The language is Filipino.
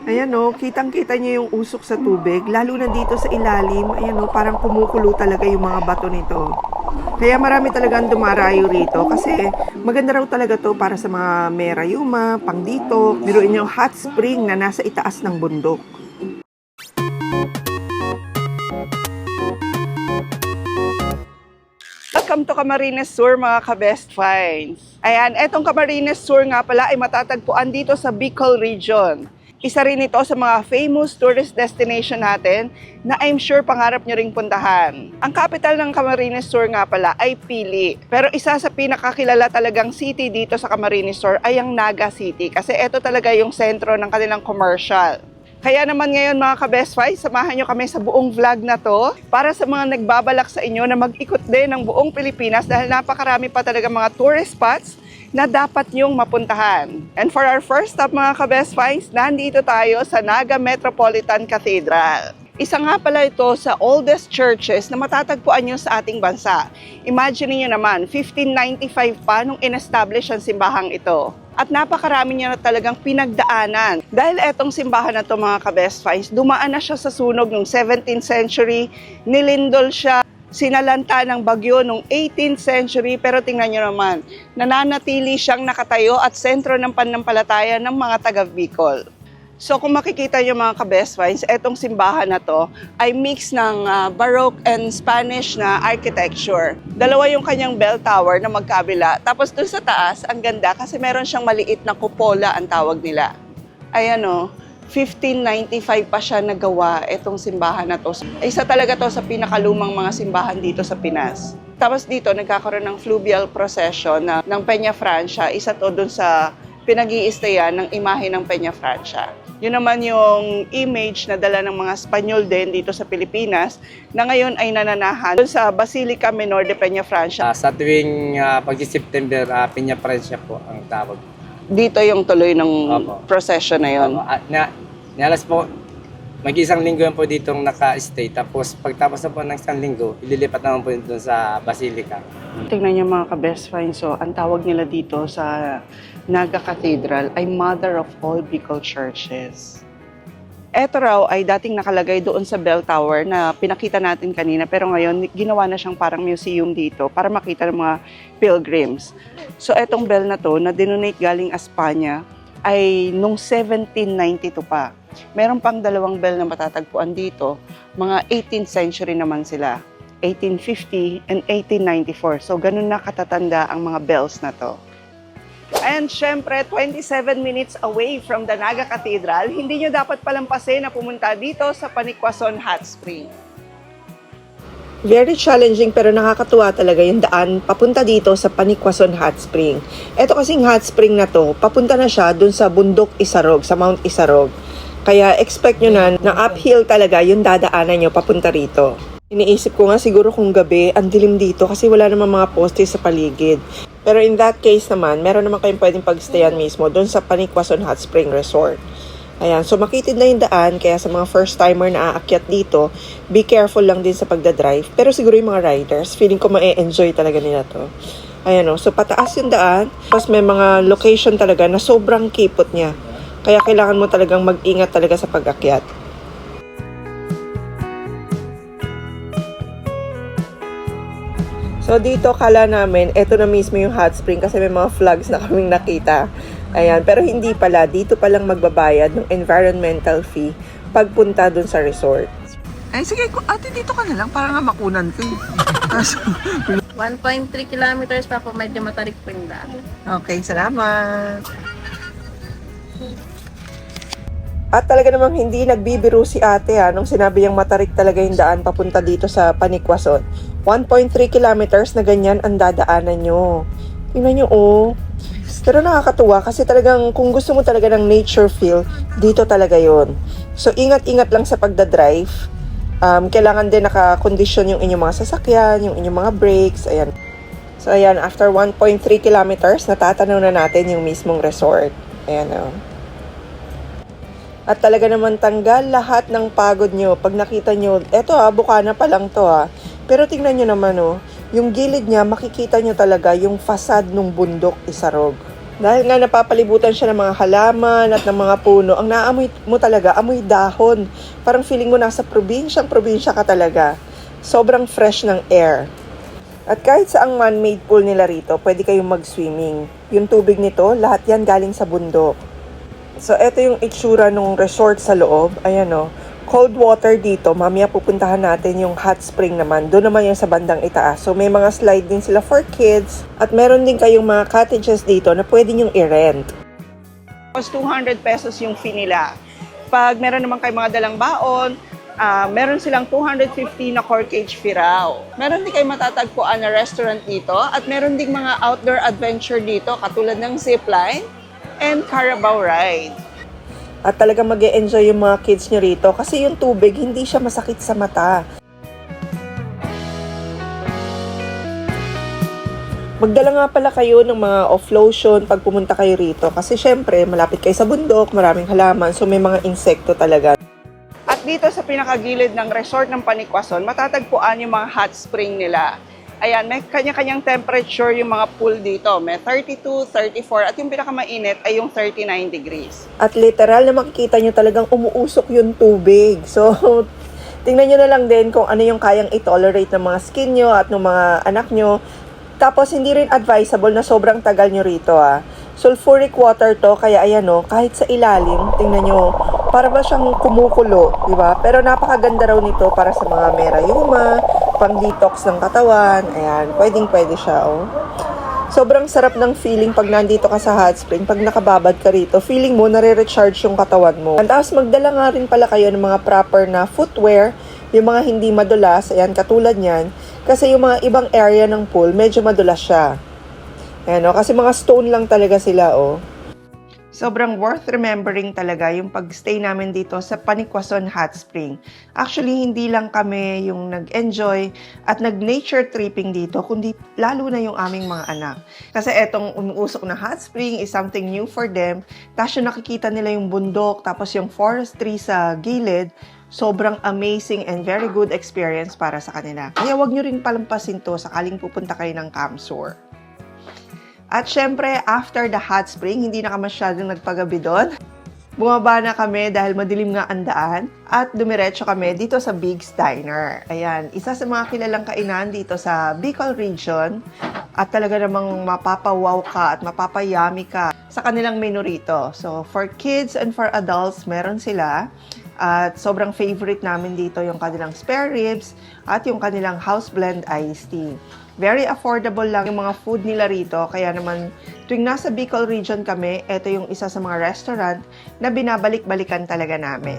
Ayan o, kitang-kita niyo yung usok sa tubig, lalo na dito sa ilalim. Ayan o, parang kumukulo talaga yung mga bato nito. Kaya marami talagang dumarayo rito kasi maganda raw talaga to para sa mga merayuma, pang dito. Biruin niyo hot spring na nasa itaas ng bundok. Welcome to Camarines Sur mga ka-best finds. Ayan, etong Camarines Sur nga pala ay matatagpuan dito sa Bicol Region. Isa rin ito sa mga famous tourist destination natin na I'm sure pangarap nyo ring puntahan. Ang capital ng Camarines Sur nga pala ay Pili. Pero isa sa pinakakilala talagang city dito sa Camarines Sur ay ang Naga City kasi ito talaga yung sentro ng kanilang commercial. Kaya naman ngayon mga ka-best finds, samahan nyo kami sa buong vlog na to para sa mga nagbabalak sa inyo na mag-ikot din ng buong Pilipinas dahil napakarami pa talaga mga tourist spots na dapat nyong mapuntahan. And for our first stop mga ka-best finds, nandito tayo sa Naga Metropolitan Cathedral. Isa nga pala ito sa oldest churches na matatagpuan nyo sa ating bansa. Imagine niyo naman, 1595 pa nung in-establish ang simbahang ito. At napakarami niya na talagang pinagdaanan. Dahil etong simbahan na to mga ka-best finds, dumaan na siya sa sunog noong 17th century, nilindol siya, sinalanta ng bagyo noong 18th century, pero tingnan nyo naman, nananatili siyang nakatayo at sentro ng pananampalataya ng mga taga-Bicol. So kung makikita nyo mga ka-best finds, etong simbahan na to ay mix ng Baroque and Spanish na architecture. Dalawa yung kanyang bell tower na magkabila. Tapos dun sa taas, ang ganda kasi meron siyang maliit na kupola ang tawag nila. Ayan o, 1595 pa siya nagawa itong simbahan na to. Isa talaga to sa pinakalumang mga simbahan dito sa Pinas. Tapos dito nagkakaroon ng fluvial procession ng Peña Francia. Isa to dun sa pinag-iistayan ng imahe ng Peña Francia. Yun naman yung image na dala ng mga Espanyol din dito sa Pilipinas na ngayon ay nananahan sa Basilica Menor de Peña Francia. Sa tuwing pag-September, Peña Francia po ang tawag. Dito yung tuloy ng Opo. procession na yun. Nialas po, mag-isang linggo yan po ditong naka-stay. Tapos pagtapos na po ng isang linggo, ililipat naman po doon sa Basilica. Tingnan niyo mga ka-best finds. So, ang tawag nila dito sa Naga Cathedral ay Mother of all Bicol Churches. Ito raw ay dating nakalagay doon sa bell tower na pinakita natin kanina, pero ngayon ginawa na siyang parang museum dito para makita ng mga pilgrims. So etong bell na to na dinonate galing Espanya ay nung 1792 pa. Meron pang dalawang bell na matatagpuan dito, mga 18th century naman sila, 1850 and 1894. So ganun na katatanda ang mga bells na to. And syempre, 27 minutes away from the Naga Cathedral, hindi nyo dapat palampasin na pumunta dito sa Panikwason Hot Spring. Very challenging pero nakakatuwa talaga yung daan papunta dito sa Panikwason Hot Spring. Ito kasing hot spring na to, papunta na siya dun sa bundok Isarog, sa Mount Isarog. Kaya expect nyo na uphill talaga yung dadaanan nyo papunta rito. Iniisip ko nga siguro kung gabi, ang dilim dito kasi wala namang mga poste sa paligid. Pero in that case naman, meron naman kayong pwedeng pagstayan mismo doon sa Panikwason Hot Spring Resort. Ayan, so makitid na yung daan, kaya sa mga first timer na aakyat dito, be careful lang din sa pagdadrive. Pero siguro yung mga riders, feeling ko ma-enjoy talaga nila to. Ayan o, so pataas yung daan, tapos may mga location talaga na sobrang kipot niya. Kaya kailangan mo talagang mag-ingat talaga sa pag-akyat. So dito kala namin, eto na mismo yung hot spring kasi may mga flags na kaming nakita. Ayan, pero hindi pala. Dito palang magbabayad ng environmental fee pagpunta dun sa resort. Ay sige, ate dito ka na lang para nga makunan ko. 1.3 kilometers pa po, medyo matarik po yung daan. Okay, salamat. At talaga namang hindi nagbibiro si ate nung sinabi niyang matarik talaga yung daan papunta dito sa Panikwason. 1.3 kilometers na ganyan ang dadaanan nyo. Tingnan nyo Pero nakakatuwa kasi talagang kung gusto mo talaga ng nature feel, dito talaga yon. So ingat-ingat lang sa pagdadrive. Kailangan din nakakondisyon yung inyong mga sasakyan, yung inyong mga brakes. Ayan. So ayan, after 1.3 kilometers, natatanaw na natin yung mismong resort. Ayan At talaga naman tanggal lahat ng pagod nyo. Pag nakita nyo, eto bukana pa lang to Pero tingnan nyo naman yung gilid niya, makikita nyo talaga yung facade ng bundok Isarog. Dahil nga napapalibutan siya ng mga halaman at ng mga puno, ang naamoy mo talaga, amoy dahon. Parang feeling mo nasa probinsya ka talaga. Sobrang fresh ng air. At kahit sa ang man-made pool nila rito, pwede kayong mag-swimming. Yung tubig nito, lahat yan galing sa bundok. So, eto yung itsura ng resort sa loob. Ayan o. Cold water dito. Mamaya pupuntahan natin yung hot spring naman. Doon naman yung sa bandang itaas. So, may mga slide din sila for kids. At meron din kayong mga cottages dito na pwede nyong i-rent. Tapos 200 pesos yung fee nila. Pag meron naman kayong mga dalang baon, meron silang 250 na corkage fee raw. Meron din kayo matatagpuan na restaurant dito at meron ding mga outdoor adventure dito katulad ng zipline and Carabao ride. At talaga mag-e-enjoy yung mga kids nyo rito kasi yung tubig hindi siya masakit sa mata. Magdala nga pala kayo ng mga off-lotion pag pumunta kayo rito kasi syempre malapit kayo sa bundok, maraming halaman, so may mga insekto talaga. At dito sa pinakagilid ng resort ng Panikwason, matatagpuan yung mga hot spring nila. Ayan, may kanya-kanyang temperature yung mga pool dito. May 32, 34, at yung pinakamainit ay yung 39 degrees. At literal na makikita nyo talagang umuusok yung tubig. So, tingnan nyo na lang din kung ano yung kayang i-tolerate ng mga skin nyo at ng mga anak nyo. Tapos, hindi rin advisable na sobrang tagal nyo rito, Sulfuric water to, kaya ayan kahit sa ilalim, tingnan nyo, para ba siyang kumukulo, di ba? Pero napakaganda raw nito para sa mga merayuma, pang-detox ng katawan, ayan, pwedeng-pwede siya, Sobrang sarap ng feeling pag nandito ka sa hot spring, pag nakababad ka rito, feeling mo nare-recharge yung katawan mo. And tapos magdala nga rin pala kayo ng mga proper na footwear, yung mga hindi madulas, ayan, katulad niyan, kasi yung mga ibang area ng pool, medyo madulas siya. Ayan, kasi mga stone lang talaga sila, Sobrang worth remembering talaga yung pag-stay namin dito sa Panikwason Hot Spring. Actually, hindi lang kami yung nag-enjoy at nag-nature tripping dito, kundi lalo na yung aming mga anak. Kasi etong umuusok na hot spring is something new for them. Tapos yung nakikita nila yung bundok, tapos yung forestry sa gilid, sobrang amazing and very good experience para sa kanila. Kaya wag nyo rin palampasin to sakaling pupunta kayo ng Camsur. At syempre, after the hot spring, hindi na kami masyadong nagpagabi doon. Bumaba na kami dahil madilim nga ang daan at dumiretso kami dito sa Big's Diner. Ayan, isa sa mga kilalang kainan dito sa Bicol region at talaga namang mapapawaw ka at mapapayami ka sa kanilang menu rito. So, for kids and for adults, meron sila. At sobrang favorite namin dito yung kanilang spare ribs at yung kanilang house blend iced tea. Very affordable lang yung mga food nila rito. Kaya naman, tuwing nasa Bicol region kami, ito yung isa sa mga restaurant na binabalik-balikan talaga namin.